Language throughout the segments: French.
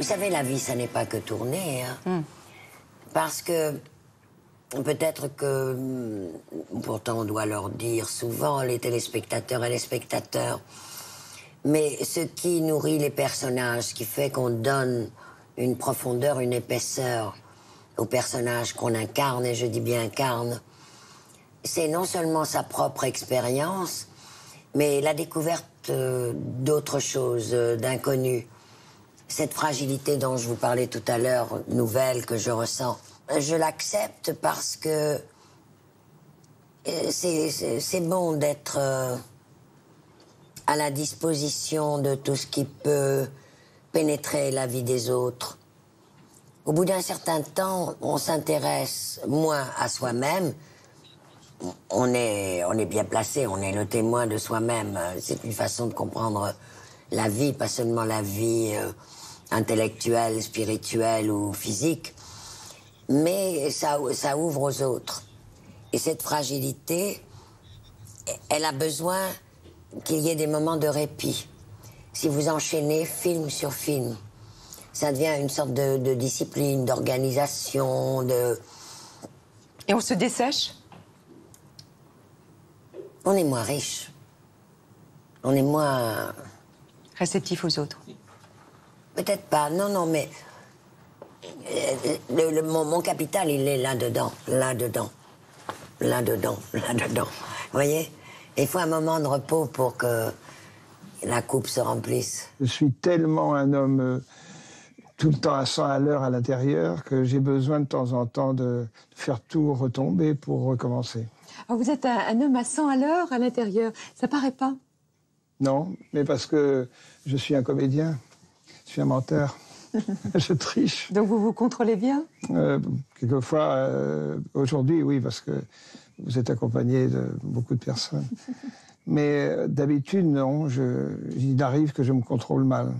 savez, la vie, ça n'est pas que tourner. Hein. Parce que peut-être que, pourtant on doit leur dire souvent, les téléspectateurs et les spectateurs, mais ce qui nourrit les personnages, ce qui fait qu'on donne une profondeur, une épaisseur aux personnages qu'on incarne, et je dis bien incarne, c'est non seulement sa propre expérience, mais la découverte d'autres choses, d'inconnues. Cette fragilité dont je vous parlais tout à l'heure, nouvelle que je ressens, je l'accepte parce que c'est bon d'être à la disposition de tout ce qui peut pénétrer la vie des autres. Au bout d'un certain temps, on s'intéresse moins à soi-même. On est bien placé, on est le témoin de soi-même. C'est une façon de comprendre la vie, pas seulement la vie intellectuelle, spirituelle ou physique, mais ça ouvre aux autres. Et cette fragilité, elle a besoin qu'il y ait des moments de répit. Si vous enchaînez film sur film, ça devient une sorte de discipline, d'organisation, de... Et on se dessèche? On est moins riche. On est moins... Réceptif aux autres. Peut-être pas, non, mais... mon capital, il est là-dedans, là-dedans, là-dedans, là-dedans. Vous voyez? Il faut un moment de repos pour que la coupe se remplisse. Je suis tellement un homme tout le temps à 100 à l'heure à l'intérieur que j'ai besoin de temps en temps de faire tout retomber pour recommencer. Alors vous êtes un homme à 100 à l'heure à l'intérieur. Ça paraît pas? Non, mais parce que je suis un comédien, je suis un menteur. Je triche. Donc vous vous contrôlez bien? Quelquefois, aujourd'hui, oui, parce que vous êtes accompagné de beaucoup de personnes. Mais d'habitude, non, il arrive que je me contrôle mal.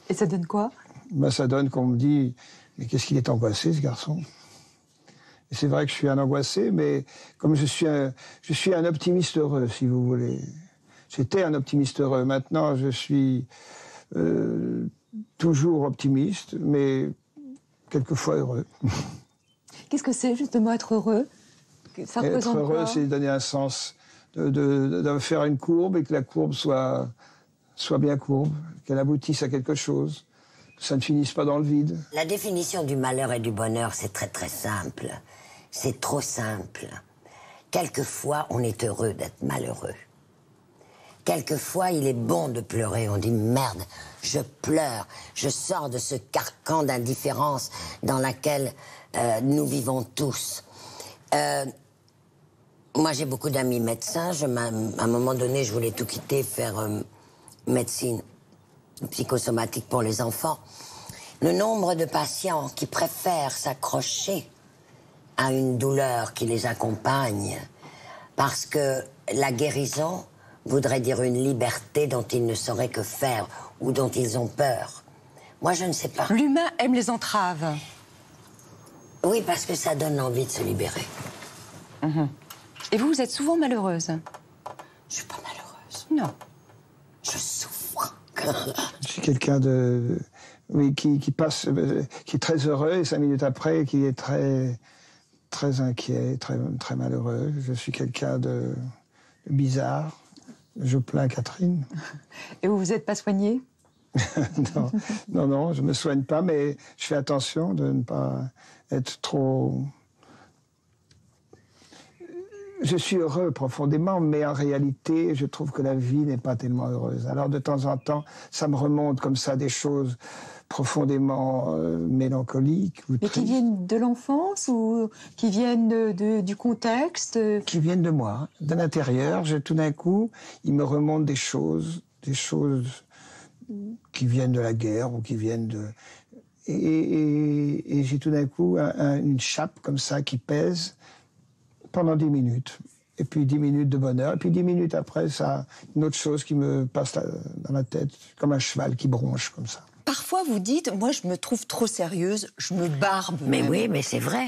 Et ça donne quoi? Ben, ça donne qu'on me dit, mais qu'est-ce qu'il est angoissé, ce garçon? Et c'est vrai que je suis un angoissé, mais comme je suis un optimiste heureux, si vous voulez. J'étais un optimiste heureux. Maintenant, je suis toujours optimiste, mais quelquefois heureux. Qu'est-ce que c'est, justement, être heureux? Ça représente être heureux, quoi? c'est donner un sens, de faire une courbe et que la courbe soit bien courbe, qu'elle aboutisse à quelque chose, que ça ne finisse pas dans le vide. La définition du malheur et du bonheur, c'est très très simple. C'est trop simple. Quelquefois, on est heureux d'être malheureux. Quelquefois, il est bon de pleurer. On dit, merde, je pleure. Je sors de ce carcan d'indifférence dans laquelle nous vivons tous. Moi, j'ai beaucoup d'amis médecins. À un moment donné, je voulais tout quitter, faire médecine psychosomatique pour les enfants. Le nombre de patients qui préfèrent s'accrocher à une douleur qui les accompagne parce que la guérison voudrait dire une liberté dont ils ne sauraient que faire ou dont ils ont peur. Moi, je ne sais pas. L'humain aime les entraves. Oui, parce que ça donne envie de se libérer. Et vous êtes souvent malheureuse? Je suis pas malheureuse. Non. Je souffre. Je suis quelqu'un oui, qui est très heureux et 5 minutes après, qui est très, très inquiet, très, très malheureux. Je suis quelqu'un de bizarre. Je plains Catherine. Et vous vous êtes pas soigné? Non, je me soigne pas, mais je fais attention de ne pas être trop... Je suis heureux profondément, mais en réalité, je trouve que la vie n'est pas tellement heureuse. Alors de temps en temps, ça me remonte comme ça des choses profondément mélancoliques ou Mais tristes. qui viennent de l'enfance ou qui viennent du contexte? Qui viennent de moi, de l'intérieur. Tout d'un coup, il me remonte des choses qui viennent de la guerre ou qui viennent de... Et j'ai tout d'un coup une chape comme ça qui pèse pendant 10 minutes. Et puis 10 minutes de bonheur. Et puis 10 minutes après, ça, une autre chose qui me passe dans la tête, comme un cheval qui bronche comme ça. Parfois, vous dites, moi, je me trouve trop sérieuse, je me barbe. Mais même. oui, mais c'est vrai.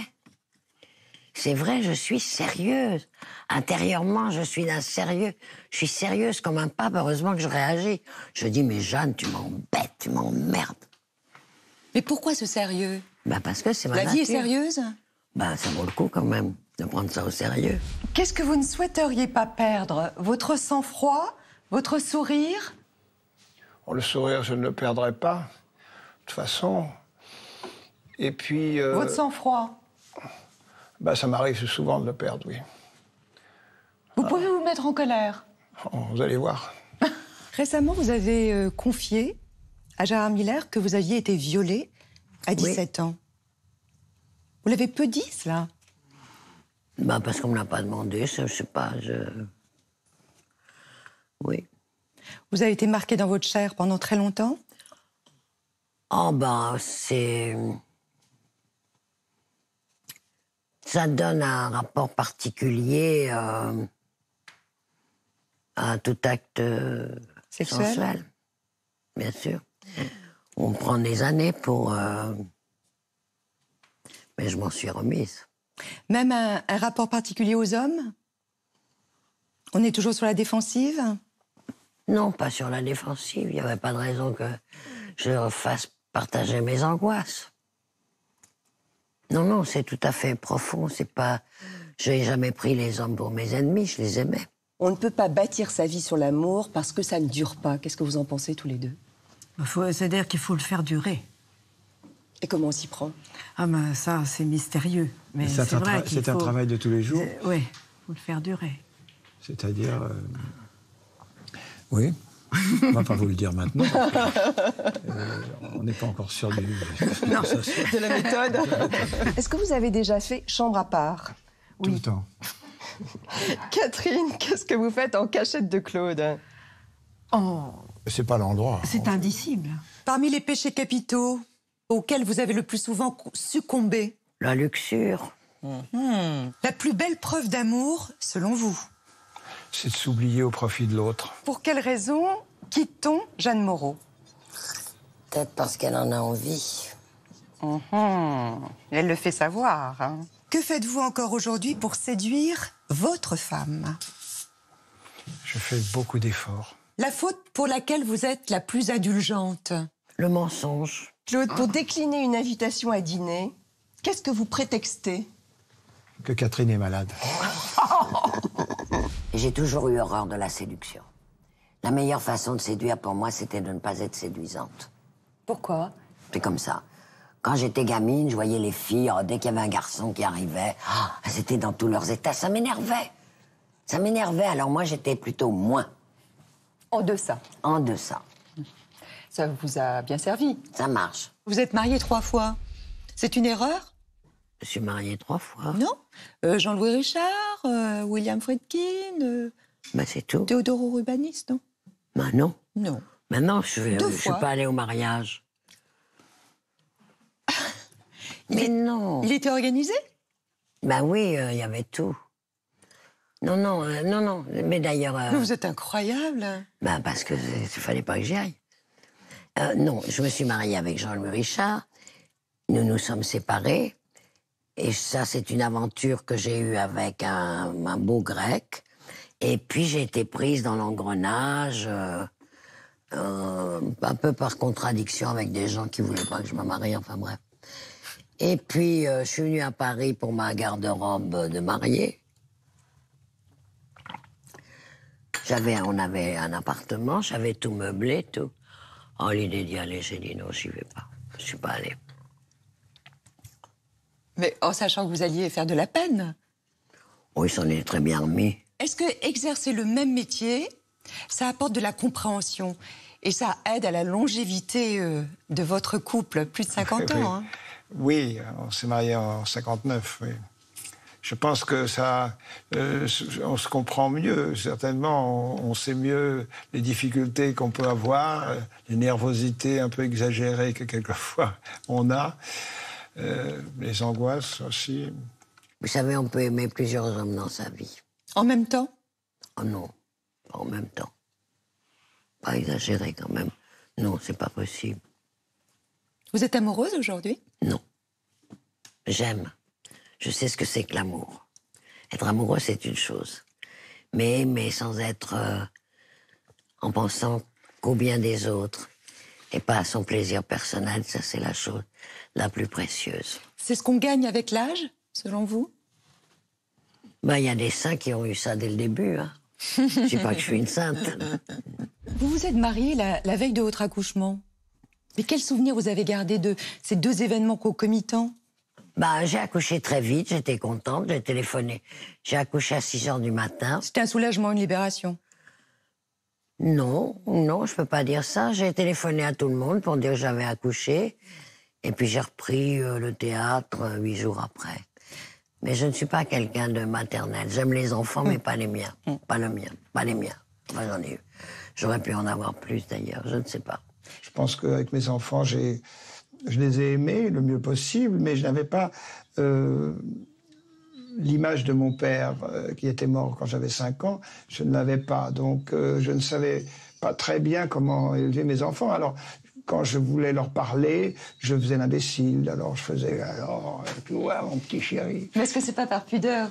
C'est vrai, je suis sérieuse. Intérieurement, je suis d'un sérieux. Je suis sérieuse comme un pape, heureusement que je réagis. Je dis, mais Jeanne, tu m'embêtes, tu m'emmerdes. Mais pourquoi ce sérieux? Bah parce que c'est ma La vie est nature. sérieuse? Bah ça vaut le coup quand même de prendre ça au sérieux. Qu'est-ce que vous ne souhaiteriez pas perdre? Votre sang-froid? Votre sourire? Bon, le sourire, je ne le perdrai pas, de toute façon. Et puis... Votre sang-froid? bah, ça m'arrive souvent de le perdre, oui. Vous pouvez vous mettre en colère? Vous allez voir. Récemment, vous avez confié à Gérard Miller que vous aviez été violée à 17 ans. Vous l'avez peu dit, cela? Bah parce qu'on me l'a pas demandé, ça, je sais pas, Oui. Vous avez été marqué dans votre chair pendant très longtemps? Oh bah c'est... Ça donne un rapport particulier à tout acte Sexuel? sensuel, bien sûr. On prend des années pour... Mais je m'en suis remise. Même un rapport particulier aux hommes? On est toujours sur la défensive? Non, pas sur la défensive. Il n'y avait pas de raison que je fasse partager mes angoisses. Non, non, c'est tout à fait profond. C'est pas... Je n'ai jamais pris les hommes pour mes ennemis, je les aimais. On ne peut pas bâtir sa vie sur l'amour parce que ça ne dure pas. Qu'est-ce que vous en pensez tous les deux? C'est-à-dire qu'il faut le faire durer. Et comment on s'y prend? Ah ben ça, c'est mystérieux. Mais c'est vrai qu'il faut... un travail de tous les jours. Oui, il faut le faire durer. C'est-à-dire... Oui. On ne va pas vous le dire maintenant. On n'est pas encore sûr De la méthode. Est-ce que vous avez déjà fait chambre à part? tout le temps. Catherine, qu'est-ce que vous faites en cachette de Claude? Oh, C'est pas l'endroit. c'est indicible. Parmi les péchés capitaux auxquels vous avez le plus souvent succombé, La luxure. la plus belle preuve d'amour, selon vous? C'est de s'oublier au profit de l'autre. Pour quelle raison quitte-t-on Jeanne Moreau? Peut-être parce qu'elle en a envie. Elle le fait savoir. Hein. Que faites-vous encore aujourd'hui pour séduire votre femme? Je fais beaucoup d'efforts. La faute pour laquelle vous êtes la plus indulgente? Le mensonge. Claude, pour décliner une invitation à dîner, qu'est-ce que vous prétextez? Que Catherine est malade. J'ai toujours eu horreur de la séduction. La meilleure façon de séduire pour moi, c'était de ne pas être séduisante. Pourquoi? C'est comme ça. Quand j'étais gamine, je voyais les filles, dès qu'il y avait un garçon qui arrivait, elles étaient dans tous leurs états. Ça m'énervait. Ça m'énervait, alors moi, j'étais plutôt moins. En deçà. En deçà. Ça vous a bien servi. Ça marche. Vous êtes marié 3 fois. C'est une erreur? Je suis mariée 3 fois. Non. Jean-Louis Richard, William Friedkin, Ben, c'est tout. Théodore Urbanis, non? Ben non. Non. Maintenant, je Deux suis fois. pas allée au mariage. Mais non. Il était organisé? Ben oui, il y avait tout. Non, non, non. Mais d'ailleurs... Mais vous êtes incroyable. Ben parce que il fallait pas que j'y aille. Non, je me suis mariée avec Jean-Louis Richard. Nous nous sommes séparés. Et ça, c'est une aventure que j'ai eue avec un beau grec. Et puis, j'ai été prise dans l'engrenage, un peu par contradiction avec des gens qui voulaient pas que je me marie, enfin bref. Et puis, je suis venue à Paris pour ma garde-robe de mariée. On avait un appartement, j'avais tout meublé, tout. Oh, l'idée d'y aller, j'ai dit non, j'y vais pas. Je suis pas allée. Mais en sachant que vous alliez faire de la peine. Oui, s'en est très bien remis. Est-ce que exercer le même métier, ça apporte de la compréhension et ça aide à la longévité de votre couple, plus de 50 Oui. ans, hein? Oui, on s'est mariés en 59, oui. Je pense que ça, on se comprend mieux, certainement. On sait mieux les difficultés qu'on peut avoir, les nervosités un peu exagérées que quelquefois on a, les angoisses aussi. Vous savez, on peut aimer plusieurs hommes dans sa vie. En même temps? Oh non, pas en même temps. Pas exagéré quand même. Non, c'est pas possible. Vous êtes amoureuse aujourd'hui? Non. J'aime. Je sais ce que c'est que l'amour. Être amoureux, c'est une chose. Mais aimer sans être... en pensant qu'au bien des autres. et pas à son plaisir personnel. Ça, c'est la chose la plus précieuse. C'est ce qu'on gagne avec l'âge, selon vous? Ben, il y a des saints qui ont eu ça dès le début. Hein. Je dis pas que je suis une sainte. Vous vous êtes mariée la veille de votre accouchement. Mais quel souvenir vous avez gardé de ces deux événements concomitants? Bah, j'ai accouché très vite, j'étais contente, j'ai téléphoné. J'ai accouché à 6h du matin. C'était un soulagement, une libération? Non, je peux pas dire ça. J'ai téléphoné à tout le monde pour dire que j'avais accouché. Et puis j'ai repris le théâtre 8 jours après. Mais je ne suis pas quelqu'un de maternel. J'aime les enfants, mais pas les miens. Pas le mien, pas les miens. Moi, j'en ai eu. J'aurais pu en avoir plus, d'ailleurs, je ne sais pas. Je pense qu'avec mes enfants, je les ai aimés le mieux possible, mais je n'avais pas l'image de mon père qui était mort quand j'avais 5 ans. Je ne l'avais pas, donc je ne savais pas très bien comment élever mes enfants. Alors, quand je voulais leur parler, je faisais l'imbécile. Alors, je faisais « Alors, tu vois, mon petit chéri ». Mais est-ce que c'est pas par pudeur?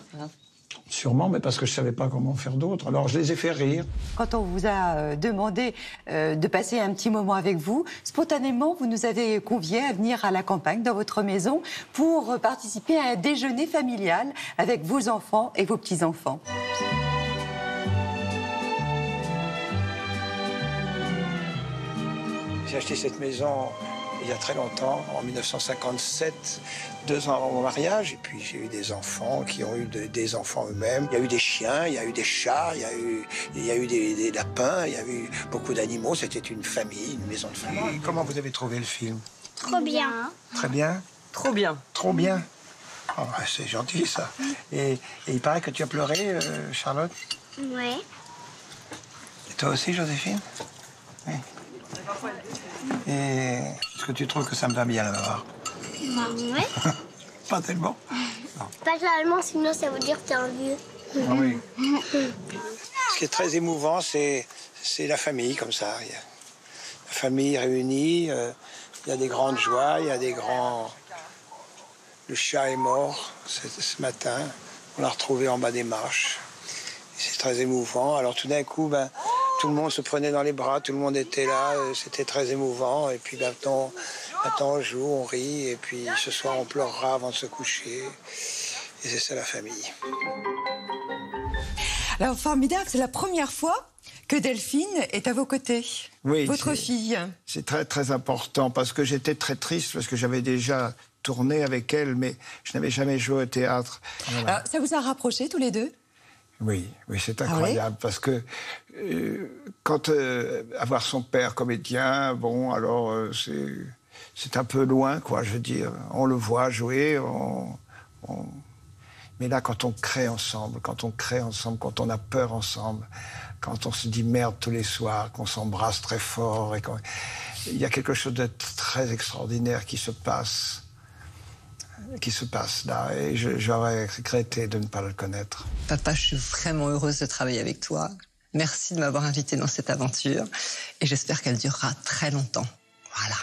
Sûrement, mais parce que je ne savais pas comment faire d'autre. Alors, je les ai fait rire. Quand on vous a demandé de passer un petit moment avec vous, spontanément, vous nous avez conviés à venir à la campagne, dans votre maison, pour participer à un déjeuner familial avec vos enfants et vos petits-enfants. J'ai acheté cette maison il y a très longtemps, en 1957, 2 ans avant mon mariage. Et puis j'ai eu des enfants qui ont eu des enfants eux-mêmes. Il y a eu des chiens, il y a eu des chats, il y a eu des lapins, il y a eu beaucoup d'animaux. C'était une famille, une maison de famille. Comment vous avez trouvé le film? Trop bien. Très bien? Trop bien. Trop bien? Oh, c'est gentil, ça. Et il paraît que tu as pleuré, Charlotte? Ouais. Et toi aussi, Joséphine? Oui. Et est-ce que tu trouves que ça me va bien, la bavarde? Bah ouais. Pas tellement. Pas tellement, sinon ça veut dire que t'es un vieux. Ah oui. Ce qui est très émouvant, c'est la famille, comme ça. La famille réunie, il y a des grandes joies, il y a des grands... Le chat est mort ce matin, on l'a retrouvé en bas des marches. C'est très émouvant. Alors tout d'un coup, tout le monde se prenait dans les bras, tout le monde était là, c'était très émouvant. Et puis maintenant on joue, on rit, et puis ce soir on pleurera avant de se coucher. Et c'est ça la famille. Alors formidable, c'est la première fois que Delphine est à vos côtés. Oui, votre fille. C'est très très important parce que j'étais très triste parce que j'avais déjà tourné avec elle, mais je n'avais jamais joué au théâtre. Voilà. Alors, ça vous a rapprochés tous les deux? Oui, c'est incroyable, parce que quand avoir son père comédien, bon, alors c'est un peu loin, quoi, je veux dire. On le voit jouer, mais là, quand on crée ensemble, quand on a peur ensemble, quand on se dit merde tous les soirs, qu'on s'embrasse très fort, il y a quelque chose de très extraordinaire qui se passe là, et j'aurais regretté de ne pas le connaître. Papa, je suis vraiment heureuse de travailler avec toi. Merci de m'avoir invitée dans cette aventure, et j'espère qu'elle durera très longtemps. Voilà.